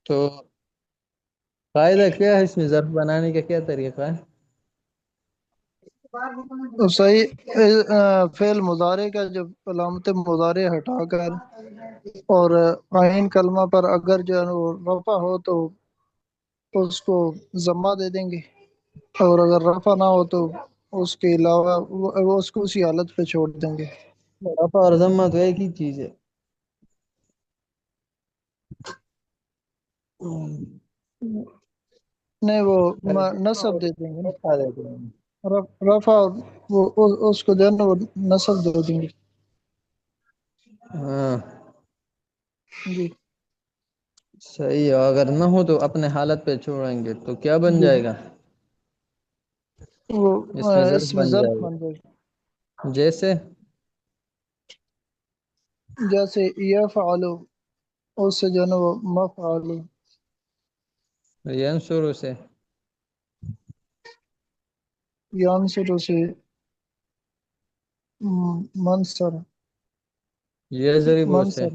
تو قاعدہ کیا ہے اس میں، ظرف بنانے کا کیا طریقہ ہے؟ تو صحیح فعل مضارع کا جب علامت مضارع ہٹا کر اور عین کلمہ پر اگر جو ہے وہ رفع ہو تو اس کو ضمہ دے دیں گے، اور اگر رفع نہ ہو تو اس کے علاوہ وہ اس کو اسی حالت پہ چھوڑ دیں گے۔ رفع اور ضمہ تو ایک ہی چیز ہے۔ نہیں وہ نصب دے دیں گے نا، رفع اور اس کو جو ہے نا وہ نصب دے دیں گے۔ ہاں جی صحیح ہے، اگر نہ ہو تو اپنے حالت پہ چھوڑیں گے تو کیا بن جی جائے گا؟ وہ اس میں ظرف اس میں بن ظرف جائے بن جائے گا، جیسے گا، جیسے یفعلوا، اس سے جو ہے نا وہ مفعول، ینصر سے، یانصر سے منصر، یضربو سے، منصر،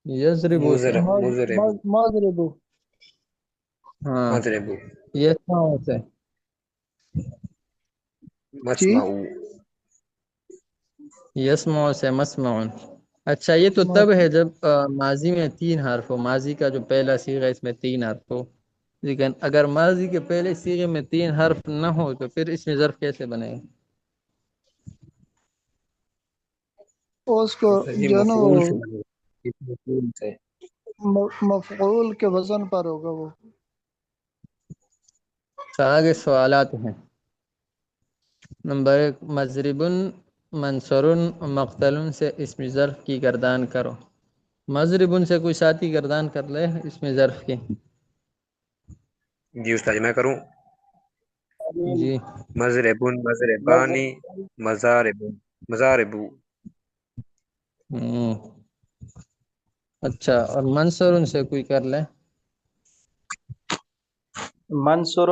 یضربو سے، مضرب مغرب، ہاں مضرب یسمعو سے، جی مسمع یسمعو سے مسمعون۔ اچھا یہ تو تب ہے جب ماضی میں تین حرف ہو، ماضی کا جو پہلا صیغہ اس میں تین حرف ہو، لیکن اگر ماضی کے پہلے صیغے میں تین حرف نہ ہو تو پھر اس میں ظرف کیسے بنے گا؟ اس کو جی جو ہے نا وہ مفعول سے بنے گا، اس مفعول سے مفعول کے وزن پر ہوگا وہ۔ آگے سوالات ہیں۔ نمبر ایک، مضربن منصورن مقتلن سے اسم ظرف کی گردان کرو۔ مضربن سے کوئی ساتھی گردان کر لے اسم ظرف کی۔ جی استاد میں کروں۔ جی مضرب مضربانی مضارب مضاربو ہوں اچھا، اور منصورن سے کوئی کر لے۔ منصور،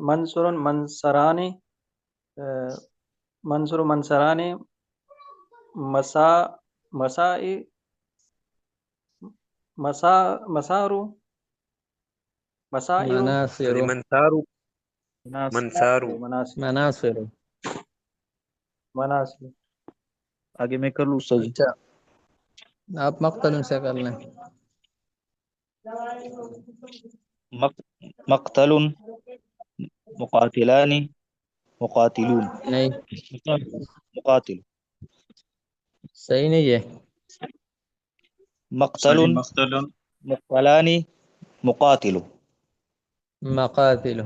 منصور منصرانی، منصور منصرانی، مسا مسائی، مسارو، مسائر، مناصر، جی منصارو منصارو مناسب، مناصر۔ مناسب۔ آگے میں کر لوں استاد جی؟ اچھا آپ مقتلن سے کر لیں۔ مقتل، مقاتلان، مقاتلون، نہیں مقاتل، صحیح نہیں ہے، مقتل، ساجی مقتل، مقتلان، مقاتل، مقاتل۔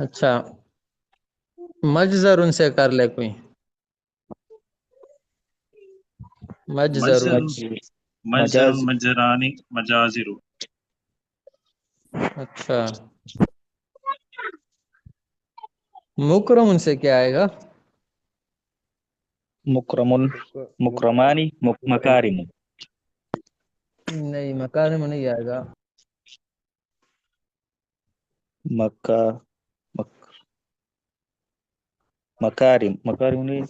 اچھا مجزر ان سے کر لے کوئی، مجزر۔ مجزر، مجزر مجاز، مجرانی مجازر، اچھا مکرم ان سے کیا آئے گا؟ مکرم، مکرمان، مکارم، نہیں مکارم نہیں آئے گا۔ مکہ، مکارم، مکارم نہیں،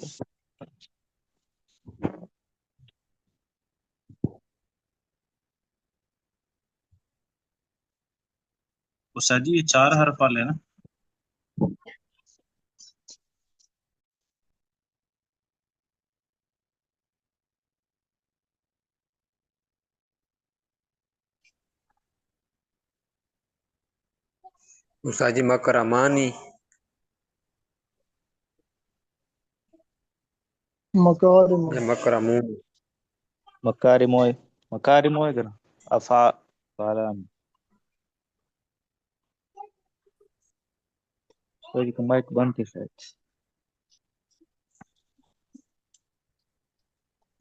استاد جی یہ چار حرف والے نا؟ استاد جی مکرمانی مکارم، یا مکرمون مکارم ہوئے، مکارم ہوئے گا نا، افا فعلان۔ استاد جی کا مائک بند ہے شاید۔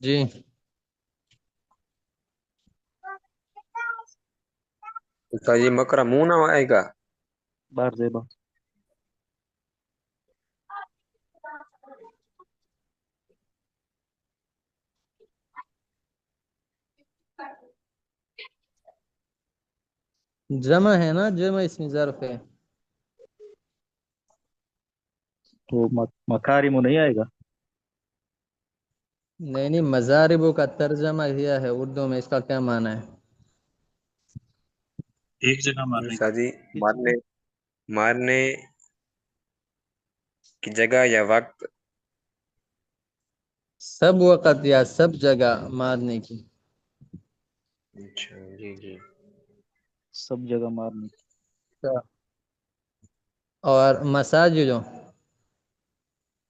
جی استاد جی مکرمون آئے گا۔ باہر زیبا، جمع ہے نا، جمع اس میں ظرف ہے۔ تو مکارم نہیں آئے گا۔ نہیں مزاربو کا ترجمہ کیا ہے اردو میں، اس کا کیا معنی ہے؟ ایک جگہ مارنے استاد کی۔ جی مارنے کی جگہ یا وقت؟ سب وقت یا سب جگہ مارنے کی۔ اچھا جی جی۔ سب جگہ مارنے کی۔ اور مساجدوں؟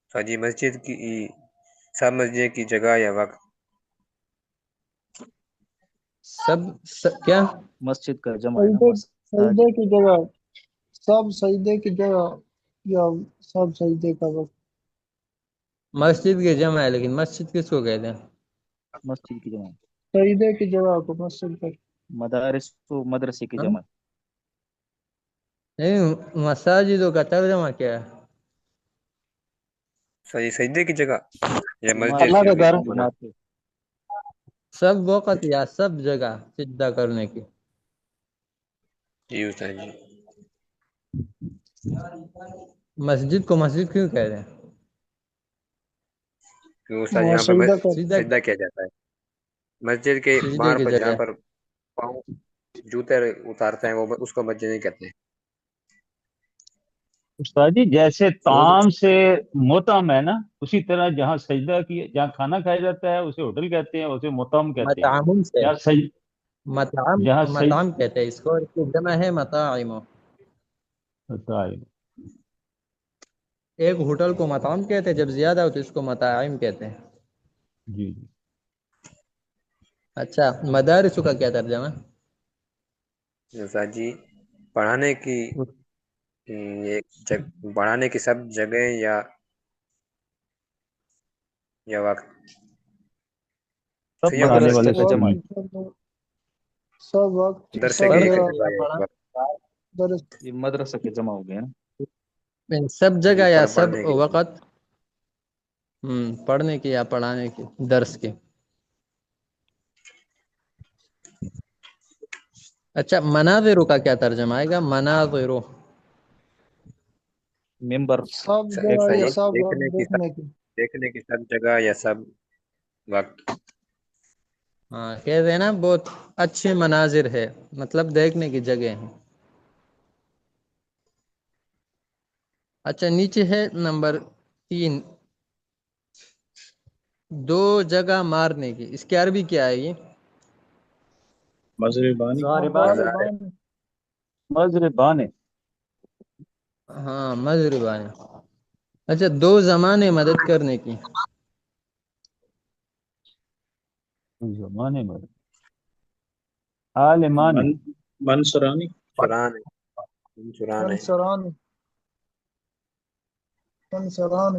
استاد جی مسجد کی سب مسجد کی جگہ یا وقت؟ کیا؟ مسجد کا جمع ہے نا، سجدے مساجد۔ سجدے کی جگہ، سب سجدے کی جگہ یا سب سجدے کا وقت؟ مسجد کی جمع ہے، لیکن مسجد کس کو کہتے ہیں؟ مسجد کی جمع، سجدے کی جگہ کو مسجد پر۔ مدارس تو مدرسے کی ہاں؟ جمع۔ نہیں مساجدوں کا ترجمہ کیا ہے؟ استاد جی سجدے کی جگہ یا جماعت، مسجد اللہ کا کی گھر۔ بنا؟ جماعت کے۔ سب وقت یا سب جگہ سجدہ کرنے کی۔ جی استاد جی۔ مسجد کو مسجد کیوں کہتے ہیں؟ کیوں استاد وہاں یہاں پر سجدہ کر۔ سجدہ سجدہ کیا جاتا ہے مسجد کے سجدے باہر کی پر جہاں جگہ۔ پر پاؤں جوتے اتارتے ہیں وہ اس کو مسجد نہیں کہتے ہیں۔ استاد جی جیسے وہ طعام سے مطعم ہے نا، اسی طرح جہاں سجدہ کی، جہاں کھانا کھایا جاتا ہے اسے ہوٹل کہتے ہیں، اسے مطعم کہتے ہیں۔ مطعم سے جہاں مطعم کہتے ہیں اس کو، اس کی جمع ہے مطاعم۔ ایک ہوٹل کو مطعم کہتے ہیں، جب زیادہ ہو تو اس کو مطاعم کہتے ہیں۔ جی اچھا مدارس کا کیا ترجمہ ہے؟ استاد جی پڑھانے کی پڑھانے کی سب جگہ یا وقت؟ سب یا پڑھانے مدرسہ والے کا وقت جمع ہے۔ سب وقت مدرسے سب کی پڑھنے جگہ جگہ یا یا پڑھانے؟ وقت؟ درس۔ یہ مدرسہ کے جمع ہو گیا نا۔ سب جی جگہ یا سب پڑھنے کی۔ وقت؟ پڑھنے کی یا پڑھانے کی، درس کی۔ اچھا مناظر کا کیا ترجمہ آئے گا؟ مناظر؟ ممبر۔ سب ایک جگہ یا صحیح سب وقت دیکھنے کی۔ دیکھنے کی سب جگہ یا سب وقت؟ ہاں کہتے ہیں نا بہت اچھے مناظر ہے، مطلب دیکھنے کی جگہ ہیں۔ اچھا نیچے ہے نمبر 3، دو جگہ مارنے کی، اس کی عربی کیا ہے یہ؟ مضربانی۔ مظاہر۔ مضربان۔ ہاں مضربان۔ اچھا دو زمانے مدد کرنے کی، زمانے میں عالمان۔ منصورانی۔ چرانے چرانے منصران منصران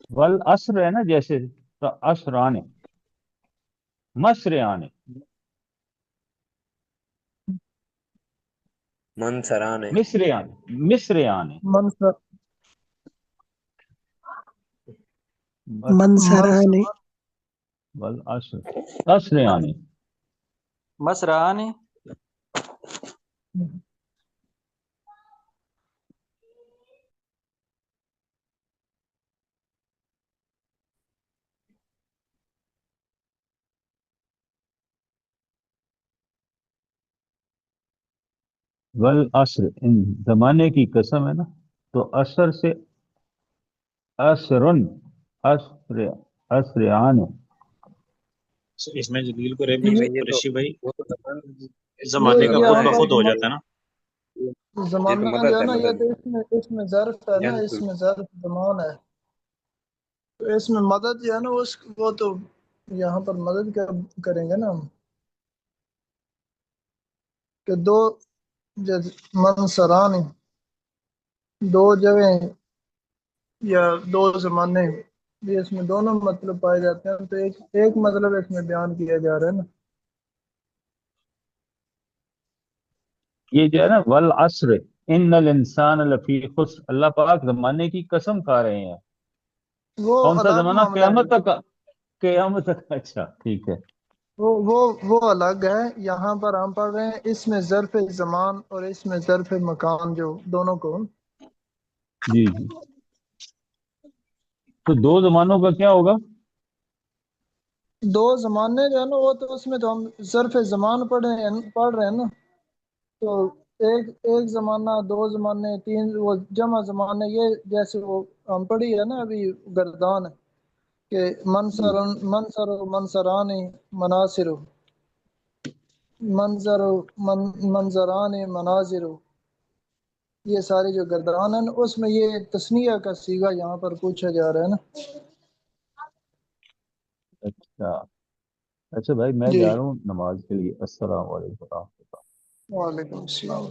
والعصر ہے نا، جیسے تو عصران، مصرعان۔ منصرانے مصرعان، مصرعان۔ منصر منصران والعصر عصرعان۔ مسرعانی۔ والعصر، ان زمانے کی قسم ہے نا، تو عصر سے عصرن، عصرعان۔ اس میں جلیل کو ریب جی لکھ میں سکتے یہ تو رشی بھائی، وہ تو زمان زمانے کا خود یہاں بخود ہو پر جاتا ہے نا۔ یہ تو زمانہ جو مدد ہے ہے نا، یہ مدد تو اس میں ظرف ہے نا، جنت اس میں ظرف زمان ہے، تو اس میں مدد جو ہے نا وہ تو یہاں پر مدد کیا کریں گے نا ہم، کہ دو منصران، دو جگہ یا دو زمانے، یہ اس میں دونوں مطلب پائے جاتے ہیں، تو ایک مطلب اس میں بیان کیا جا رہا ہے نا۔ یہ جو ہے نا والعصر ان الانسان لفی خسر، اللہ پاک زمانے کی قسم کھا رہے ہیں۔ وہ کون سا الگ زمانہ؟ معاملہ قیامت ہے، تک، قیامت تک۔ اچھا ٹھیک ہے۔ وہ الگ ہے، یہاں پر ہم پڑھ رہے ہیں اس میں ظرف زمان اور اس میں ظرف مکان، جو دونوں کو جی جی تو دو زمانوں کا کیا ہوگا؟ دو زمانے جو ہے نا وہ تو اس میں تو ہم ظرف زمان پڑھ رہے ہیں نا، تو ایک زمانہ، دو زمانے، تین، وہ جمع زمانے، یہ جیسے وہ ہم پڑھی ہے نا ابھی گردان کہ منصر منصرانی مناصر منظران مناظر، یہ ساری جو گردان ہیں اس میں یہ تسنیہ کا صیغہ یہاں پر پوچھا جا رہا ہے نا۔ اچھا اچھا بھائی میں جی، جا رہا ہوں نماز کے لیے، السلام علیکم ورحمۃ اللہ۔ وعلیکم السلام۔